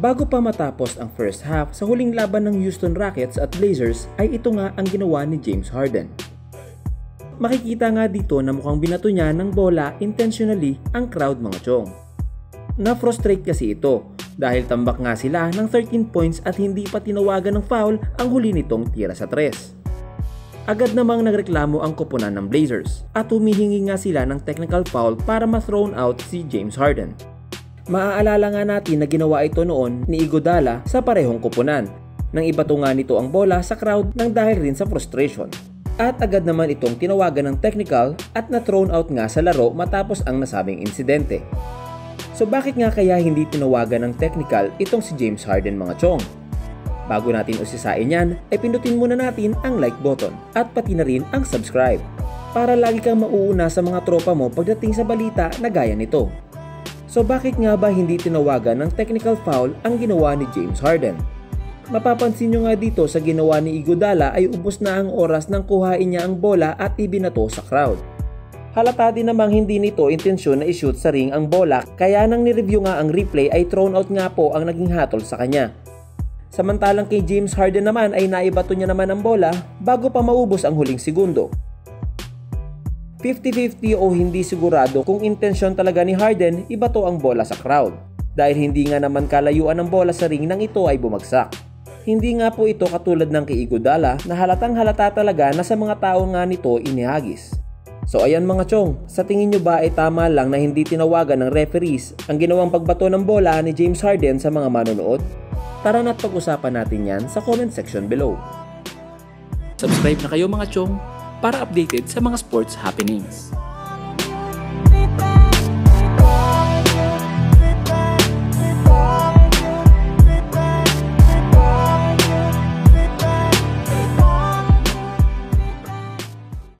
Bago pa matapos ang first half sa huling laban ng Houston Rockets at Blazers ay ito nga ang ginawa ni James Harden. Makikita nga dito na mukhang binato niya ng bola intentionally ang crowd mga chong. Na-frustrate kasi ito dahil tambak nga sila ng 13 points at hindi pa tinawagan ng foul ang huli nitong tira sa 3. Agad namang nagreklamo ang koponan ng Blazers at humihingi nga sila ng technical foul para ma-thrown out si James Harden. Maaalala nga natin na ginawa ito noon ni Iguodala sa parehong koponan nang ibato nga nito ang bola sa crowd nang dahil rin sa frustration. At agad naman itong tinawagan ng technical at na-thrown out nga sa laro matapos ang nasabing insidente. So bakit nga kaya hindi tinawagan ng technical itong si James Harden mga chong? Bago natin usisain yan, ay pindutin muna natin ang like button at pati na rin ang subscribe para lagi kang mauuna sa mga tropa mo pagdating sa balita na gaya nito. So bakit nga ba hindi tinawagan ng technical foul ang ginawa ni James Harden? Mapapansin nyo nga dito sa ginawa ni Iguodala ay ubos na ang oras nang kuhain niya ang bola at ibinato sa crowd. Halata din namang hindi nito intensyon na i-shoot sa ring ang bola kaya nang nireview nga ang replay ay thrown out nga po ang naging hatol sa kanya. Samantalang kay James Harden naman ay naibato niya naman ang bola bago pa maubos ang huling segundo. 50-50 o hindi sigurado kung intensyon talaga ni Harden ibato ang bola sa crowd dahil hindi nga naman kalayuan ng bola sa ring nang ito ay bumagsak. Hindi nga po ito katulad ng kay Iguodala na halatang halata talaga na sa mga tao nga nito inihagis. So ayan mga chong, sa tingin nyo ba ay tama lang na hindi tinawagan ng referees ang ginawang pagbato ng bola ni James Harden sa mga manonood? Tara na't pag-usapan natin yan sa comment section below. Subscribe na kayo mga chong para updated sa mga sports happenings.